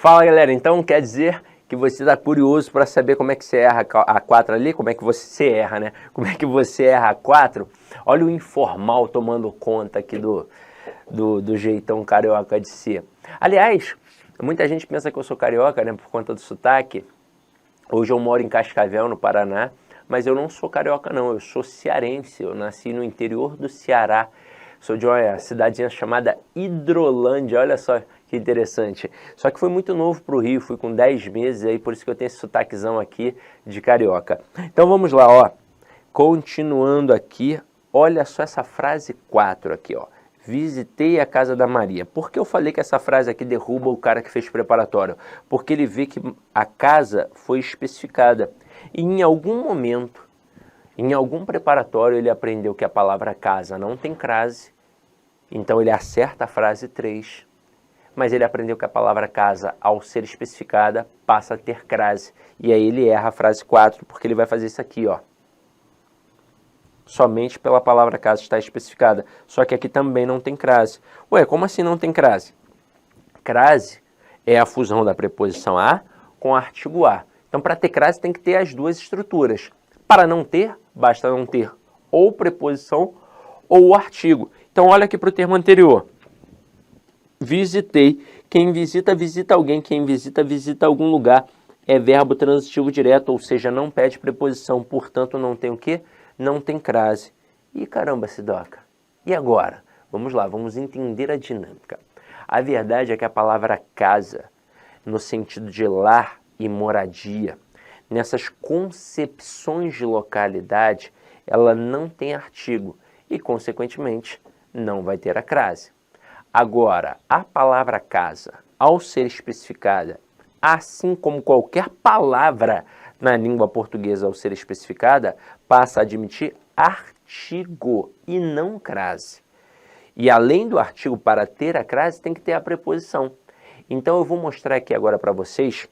Fala galera, então quer dizer que você está curioso para saber como é que você erra a 4 ali, como é que você erra, né? Como é que você erra a 4? Olha o informal tomando conta aqui do jeitão carioca de ser. Aliás, muita gente pensa que eu sou carioca, né, por conta do sotaque. Hoje eu moro em Cascavel, no Paraná, mas eu não sou carioca não, eu sou cearense, eu nasci no interior do Ceará. Sou de uma cidadezinha chamada Hidrolândia, olha só que interessante. Só que foi muito novo para o Rio, fui com 10 meses, aí por isso que eu tenho esse sotaquezão aqui de carioca. Então vamos lá, ó. Continuando aqui, olha só essa frase 4 aqui, ó. Visitei a casa da Maria. Por que eu falei que essa frase aqui derruba o cara que fez preparatório? Porque ele vê que a casa foi especificada. E em algum momento, em algum preparatório, ele aprendeu que a palavra casa não tem crase. Então ele acerta a frase 3. Mas ele aprendeu que a palavra casa, ao ser especificada, passa a ter crase. E aí ele erra a frase 4, porque ele vai fazer isso aqui, ó. Somente pela palavra casa está especificada. Só que aqui também não tem crase. Ué, como assim não tem crase? Crase é a fusão da preposição a com o artigo a. Então, para ter crase, tem que ter as duas estruturas. Para não ter, basta não ter ou preposição ou o artigo. Então, olha aqui para o termo anterior. Visitei. Quem visita, visita alguém. Quem visita, visita algum lugar. É verbo transitivo direto, ou seja, não pede preposição. Portanto, não tem o quê? Não tem crase. Ih, caramba, Sidoca. E agora? Vamos lá, vamos entender a dinâmica. A verdade é que a palavra casa, no sentido de lar e moradia, nessas concepções de localidade, ela não tem artigo e, consequentemente, não vai ter a crase. Agora, a palavra casa, ao ser especificada, assim como qualquer palavra na língua portuguesa ao ser especificada, passa a admitir artigo e não crase. E além do artigo, para ter a crase, tem que ter a preposição. Então eu vou mostrar aqui agora para vocês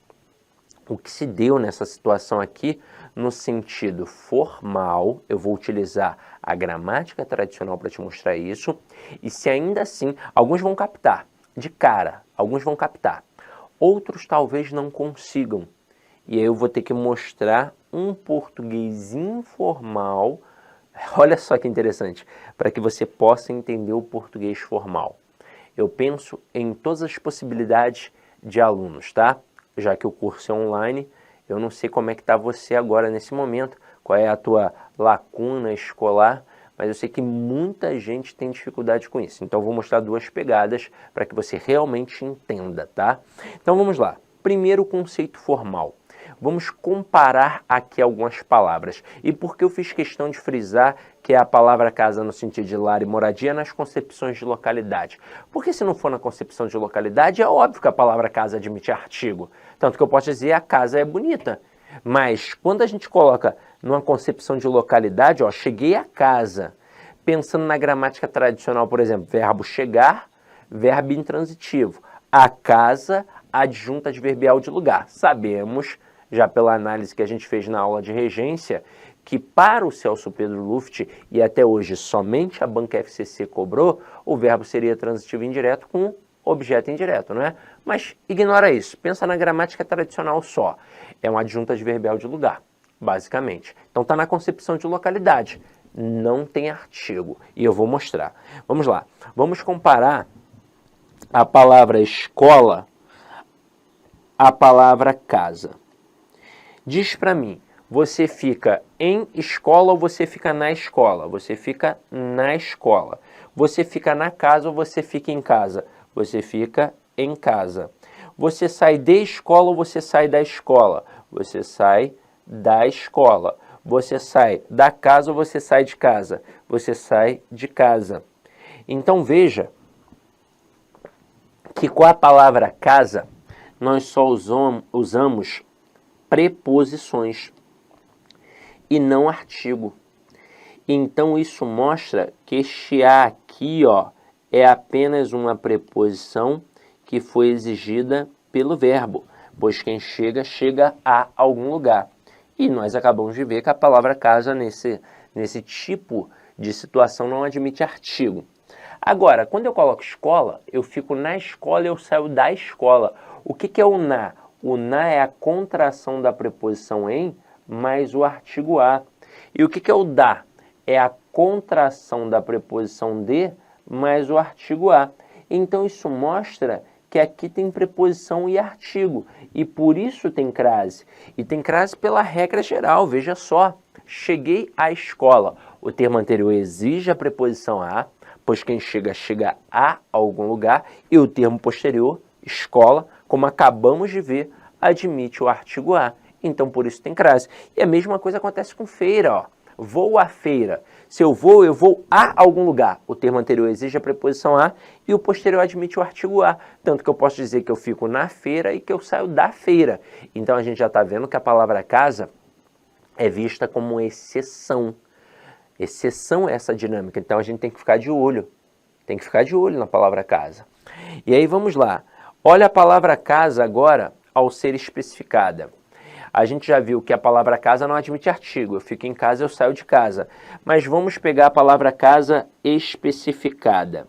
o que se deu nessa situação aqui no sentido formal. Eu vou utilizar a gramática tradicional para te mostrar isso. E se ainda assim, alguns vão captar de cara, alguns vão captar. Outros talvez não consigam. E aí eu vou ter que mostrar um português informal. Olha só que interessante, para que você possa entender o português formal. Eu penso em todas as possibilidades de alunos, tá? Já que o curso é online, eu não sei como é que está você agora nesse momento, qual é a tua lacuna escolar, mas eu sei que muita gente tem dificuldade com isso. Então eu vou mostrar duas pegadas para que você realmente entenda, tá? Então vamos lá. Primeiro, o conceito formal. Vamos comparar aqui algumas palavras. E por que eu fiz questão de frisar que é a palavra casa no sentido de lar e moradia nas concepções de localidade? Porque se não for na concepção de localidade, é óbvio que a palavra casa admite artigo. Tanto que eu posso dizer a casa é bonita. Mas quando a gente coloca numa concepção de localidade, ó, cheguei a casa, pensando na gramática tradicional, por exemplo, verbo chegar, verbo intransitivo. A casa, adjunta adverbial de lugar. Sabemos, já pela análise que a gente fez na aula de regência, que para o Celso Pedro Luft, e até hoje somente a banca FCC cobrou, o verbo seria transitivo indireto com objeto indireto, não é? Mas ignora isso, pensa na gramática tradicional só. É um adjunto adverbial de lugar, basicamente. Então está na concepção de localidade, não tem artigo. E eu vou mostrar. Vamos lá, vamos comparar a palavra escola à palavra casa. Diz para mim, você fica em escola ou você fica na escola? Você fica na escola. Você fica na casa ou você fica em casa? Você fica em casa. Você sai de escola ou você sai da escola? Você sai da escola. Você sai da casa ou você sai de casa? Você sai de casa. Então veja que com a palavra casa, nós só usamos preposições e não artigo. Então isso mostra que este a aqui, ó, é apenas uma preposição que foi exigida pelo verbo, pois quem chega, chega a algum lugar. E nós acabamos de ver que a palavra casa nesse tipo de situação não admite artigo. Agora, quando eu coloco escola, eu fico na escola e eu saio da escola. O que é o na? O na é a contração da preposição em mais o artigo a. E o que é o da? É a contração da preposição de mais o artigo a. Então isso mostra que aqui tem preposição e artigo, e por isso tem crase. E tem crase pela regra geral, veja só. Cheguei à escola. O termo anterior exige a preposição a, pois quem chega, chega a algum lugar, e o termo posterior, escola, como acabamos de ver, admite o artigo a. Então, por isso tem crase. E a mesma coisa acontece com feira, ó. Vou à feira. Se eu vou a algum lugar. O termo anterior exige a preposição a e o posterior admite o artigo a. Tanto que eu posso dizer que eu fico na feira e que eu saio da feira. Então, a gente já está vendo que a palavra casa é vista como exceção. Exceção é essa dinâmica. Então, a gente tem que ficar de olho. Tem que ficar de olho na palavra casa. E aí, vamos lá. Olha a palavra casa agora ao ser especificada. A gente já viu que a palavra casa não admite artigo. Eu fico em casa, eu saio de casa. Mas vamos pegar a palavra casa especificada.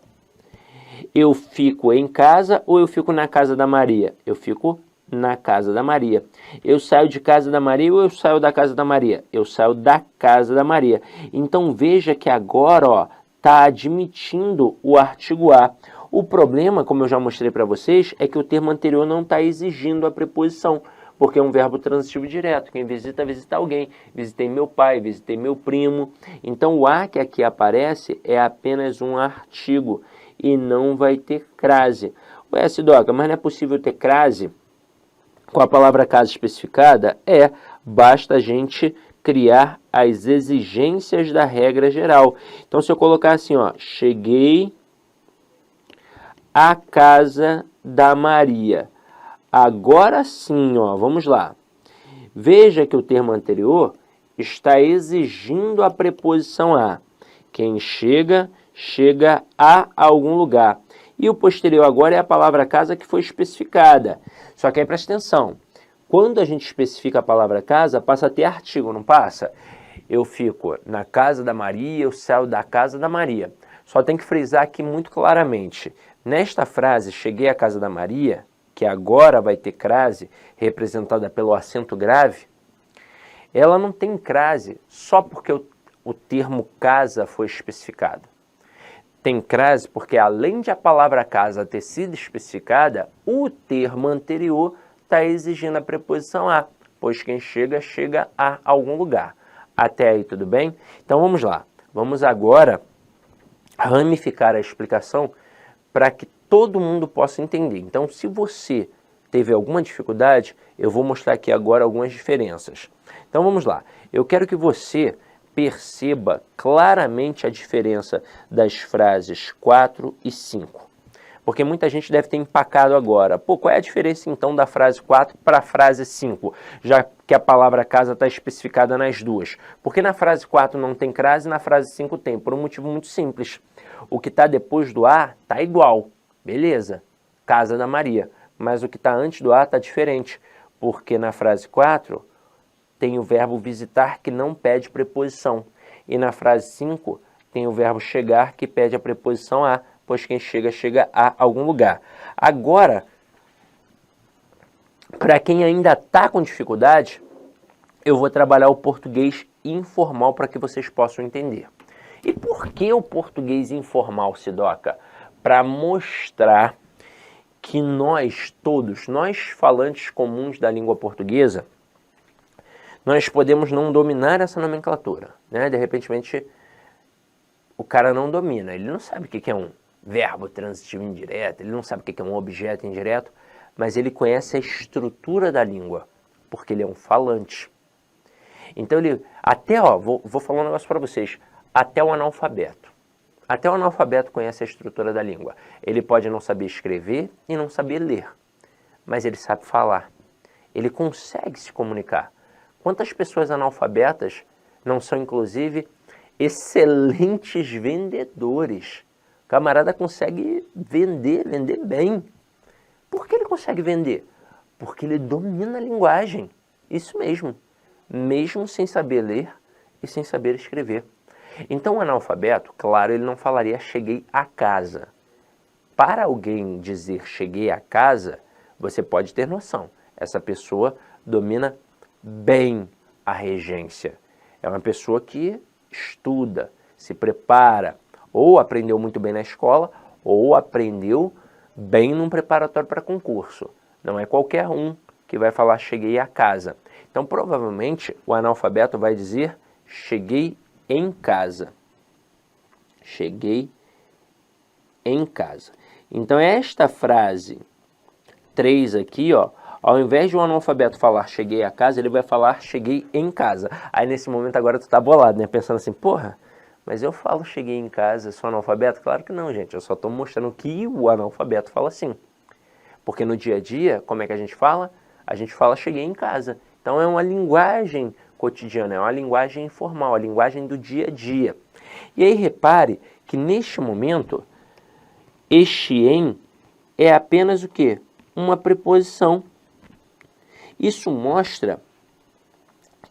Eu fico em casa ou eu fico na casa da Maria? Eu fico na casa da Maria. Eu saio de casa da Maria ou eu saio da casa da Maria? Eu saio da casa da Maria. Então veja que agora está admitindo o artigo a. O problema, como eu já mostrei para vocês, é que o termo anterior não está exigindo a preposição, porque é um verbo transitivo direto. Quem visita, visita alguém. Visitei meu pai, visitei meu primo. Então o a que aqui aparece é apenas um artigo e não vai ter crase. Ué, Sidoca, mas não é possível ter crase com a palavra casa especificada? Basta a gente criar as exigências da regra geral. Então se eu colocar assim, ó, cheguei à casa da Maria. Agora sim, ó, vamos lá. Veja que o termo anterior está exigindo a preposição a. Quem chega, chega a algum lugar. E o posterior agora é a palavra casa que foi especificada. Só que aí presta atenção. Quando a gente especifica a palavra casa, passa a ter artigo, não passa? Eu fico na casa da Maria, eu saio da casa da Maria. Só tem que frisar aqui muito claramente. Nesta frase, cheguei à casa da Maria, que agora vai ter crase, representada pelo acento grave, ela não tem crase só porque o termo casa foi especificado. Tem crase porque, além de a palavra casa ter sido especificada, o termo anterior está exigindo a preposição a, pois quem chega, chega a algum lugar. Até aí, tudo bem? Então, vamos lá. Vamos agora ramificar a explicação para que todo mundo possa entender. Então, se você teve alguma dificuldade, eu vou mostrar aqui agora algumas diferenças. Então, vamos lá. Eu quero que você perceba claramente a diferença das frases 4 e 5. Porque muita gente deve ter empacado agora. Pô, qual é a diferença então da frase 4 para a frase 5? Já que a palavra casa está especificada nas duas. Porque na frase 4 não tem crase e na frase 5 tem, por um motivo muito simples. O que está depois do a está igual. Beleza, casa da Maria. Mas o que está antes do a está diferente. Porque na frase 4 tem o verbo visitar que não pede preposição. E na frase 5 tem o verbo chegar que pede a preposição a, pois quem chega, chega a algum lugar. Agora, para quem ainda está com dificuldade, eu vou trabalhar o português informal para que vocês possam entender. E por que o português informal, Sidoca? Para mostrar que nós todos, nós falantes comuns da língua portuguesa, nós podemos não dominar essa nomenclatura, né? De repente, o cara não domina, ele não sabe o que é um verbo transitivo indireto, ele não sabe o que é um objeto indireto, mas ele conhece a estrutura da língua, porque ele é um falante. Então, vou falar um negócio para vocês, até o analfabeto conhece a estrutura da língua. Ele pode não saber escrever e não saber ler, mas ele sabe falar, ele consegue se comunicar. Quantas pessoas analfabetas não são, inclusive, excelentes vendedores? O camarada consegue vender bem. Por que ele consegue vender? Porque ele domina a linguagem. Isso mesmo. Mesmo sem saber ler e sem saber escrever. Então o analfabeto, claro, ele não falaria cheguei a casa. Para alguém dizer cheguei a casa, você pode ter noção. Essa pessoa domina bem a regência. É uma pessoa que estuda, se prepara, ou aprendeu muito bem na escola, ou aprendeu bem num preparatório para concurso. Não é qualquer um que vai falar cheguei a casa. Então, provavelmente, o analfabeto vai dizer cheguei em casa. Cheguei em casa. Então, esta frase 3 aqui, ó, ao invés de um analfabeto falar cheguei a casa, ele vai falar cheguei em casa. Aí, nesse momento, agora tu tá bolado, né? Pensando assim, porra, mas eu falo cheguei em casa, sou analfabeto? Claro que não, gente. Eu só estou mostrando que o analfabeto fala assim. Porque no dia a dia, como é que a gente fala? A gente fala cheguei em casa. Então é uma linguagem cotidiana, é uma linguagem informal, a linguagem do dia a dia. E aí repare que neste momento, este em é apenas o quê? Uma preposição. Isso mostra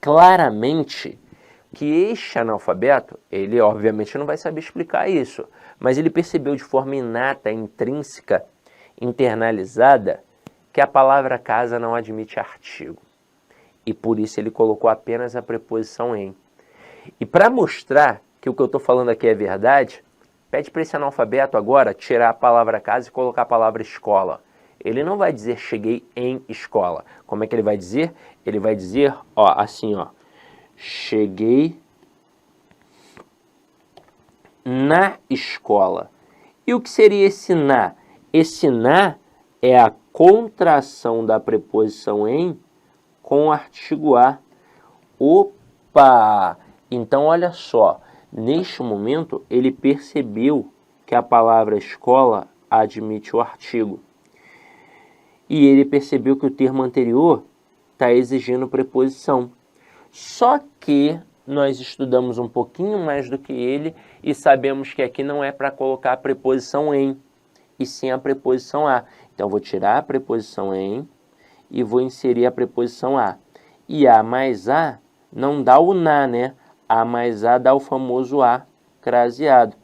claramente que este analfabeto, ele obviamente não vai saber explicar isso, mas ele percebeu de forma inata, intrínseca, internalizada, que a palavra casa não admite artigo. E por isso ele colocou apenas a preposição em. E para mostrar que o que eu estou falando aqui é verdade, pede para esse analfabeto agora tirar a palavra casa e colocar a palavra escola. Ele não vai dizer cheguei em escola. Como é que ele vai dizer? Ele vai dizer, ó, assim, ó. Cheguei na escola. E o que seria esse na? Esse na é a contração da preposição em com o artigo a. Opa! Então, olha só. Neste momento, ele percebeu que a palavra escola admite o artigo. E ele percebeu que o termo anterior está exigindo preposição. Só que nós estudamos um pouquinho mais do que ele e sabemos que aqui não é para colocar a preposição em, e sim a preposição a. Então, vou tirar a preposição em e vou inserir a preposição a. E a mais a não dá o na, né? A mais a dá o famoso a craseado.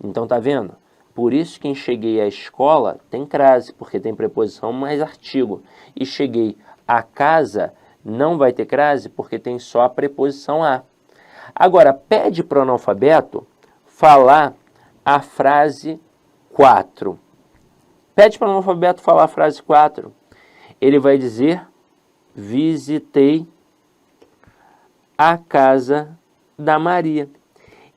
Então, tá vendo? Por isso que em cheguei à escola tem crase, porque tem preposição mais artigo. E cheguei à casa não vai ter crase, porque tem só a preposição a. Agora, pede para o analfabeto falar a frase 4. Pede para o analfabeto falar a frase 4. Ele vai dizer, visitei a casa da Maria.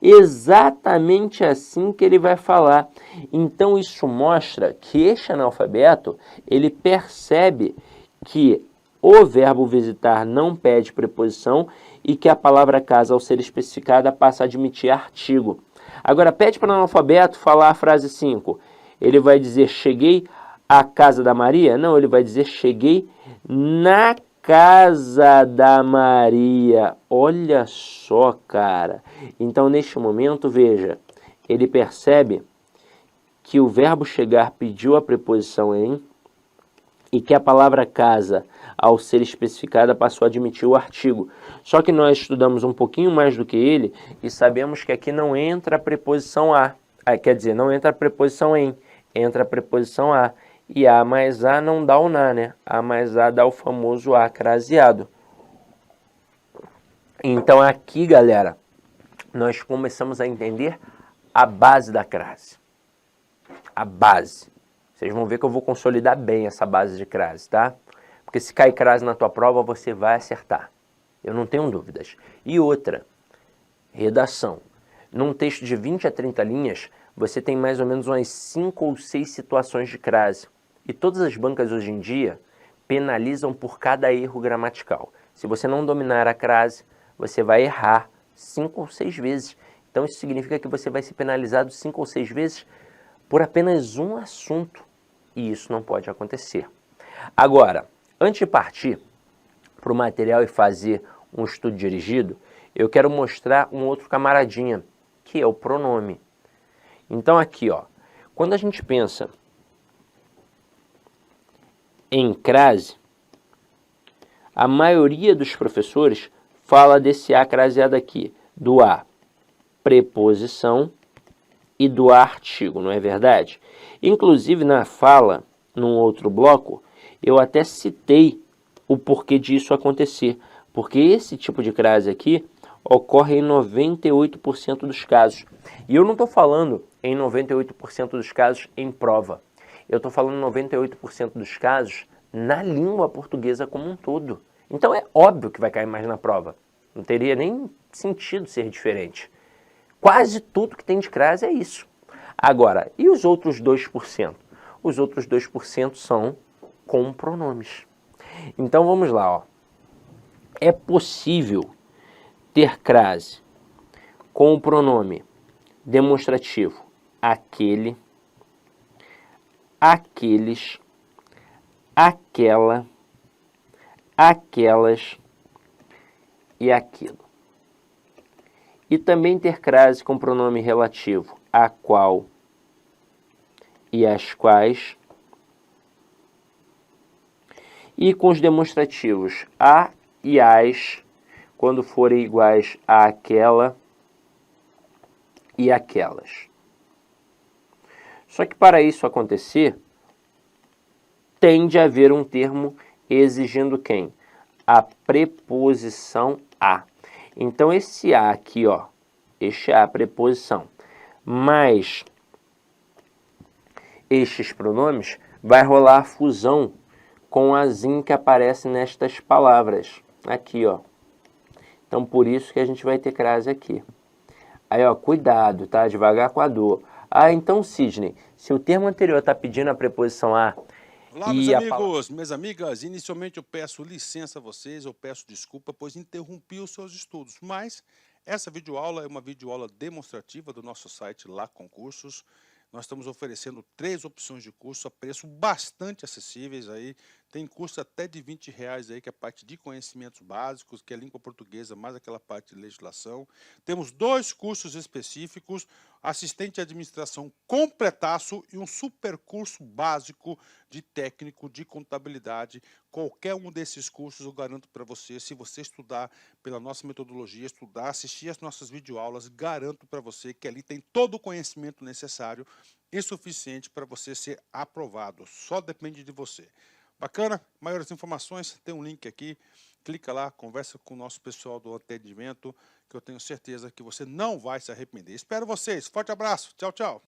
Exatamente assim que ele vai falar. Então, isso mostra que este analfabeto, ele percebe que o verbo visitar não pede preposição e que a palavra casa, ao ser especificada, passa a admitir artigo. Agora, pede para o analfabeto falar a frase 5. Ele vai dizer, cheguei à casa da Maria? Não, ele vai dizer, cheguei na casa da Maria. Olha só, cara. Então, neste momento, veja, ele percebe que o verbo chegar pediu a preposição em e que a palavra casa, ao ser especificada, passou a admitir o artigo. Só que nós estudamos um pouquinho mais do que ele e sabemos que aqui não entra a preposição a. Quer dizer, não entra a preposição em, entra a preposição a. E a mais a não dá o na, né? A mais a dá o famoso a craseado. Então aqui, galera, nós começamos a entender a base da crase. A base. Vocês vão ver que eu vou consolidar bem essa base de crase, tá? Porque se cair crase na tua prova, você vai acertar. Eu não tenho dúvidas. E outra, redação. Num texto de 20 a 30 linhas, você tem mais ou menos umas 5 ou 6 situações de crase. E todas as bancas hoje em dia penalizam por cada erro gramatical. Se você não dominar a crase, você vai errar 5 ou 6 vezes. Então isso significa que você vai ser penalizado 5 ou 6 vezes por apenas um assunto. E isso não pode acontecer. Agora, antes de partir para o material e fazer um estudo dirigido, eu quero mostrar um outro camaradinha, que é o pronome. Então aqui, ó, quando a gente pensa em crase, a maioria dos professores fala desse a craseado aqui, do a. preposição e do artigo, não é verdade? Inclusive, na fala, num outro bloco, eu até citei o porquê disso acontecer, porque esse tipo de crase aqui ocorre em 98% dos casos. E eu não estou falando em 98% dos casos em prova. Eu estou falando em 98% dos casos na língua portuguesa como um todo. Então é óbvio que vai cair mais na prova. Não teria nem sentido ser diferente. Quase tudo que tem de crase é isso. Agora, e os outros 2%? Os outros 2% são com pronomes. Então vamos lá, ó. É possível ter crase com o pronome demonstrativo aquele, aqueles, aquela, aquelas e aquilo. E também ter crase com pronome relativo a qual e as quais. E com os demonstrativos a e as, quando forem iguais a aquela e aquelas. Só que para isso acontecer, tem de haver um termo exigindo quem? A preposição a. Então esse a aqui, ó, este é a preposição, mais estes pronomes, vai rolar a fusão com a zin que aparece nestas palavras. Aqui, ó. Então, por isso que a gente vai ter crase aqui. Aí, ó, cuidado, tá? Devagar com a dor. Ah, então, Sidney, se o termo anterior está pedindo a preposição a... Olá, meus amigos, minhas amigas. Inicialmente eu peço licença a vocês, eu peço desculpa, pois interrompi os seus estudos. Mas essa videoaula é uma videoaula demonstrativa do nosso site Lá Concursos. Nós estamos oferecendo 3 opções de curso a preço bastante acessíveis aí. Tem curso até de R$20 aí, que é a parte de conhecimentos básicos, que é língua portuguesa, mais aquela parte de legislação. Temos 2 cursos específicos, assistente de administração completaço e um super curso básico de técnico de contabilidade. Qualquer um desses cursos eu garanto para você, se você estudar pela nossa metodologia, estudar, assistir as nossas videoaulas, garanto para você que ali tem todo o conhecimento necessário e suficiente para você ser aprovado. Só depende de você. Bacana? Maiores informações, tem um link aqui. Clica lá, conversa com o nosso pessoal do atendimento, que eu tenho certeza que você não vai se arrepender. Espero vocês. Forte abraço. Tchau, tchau.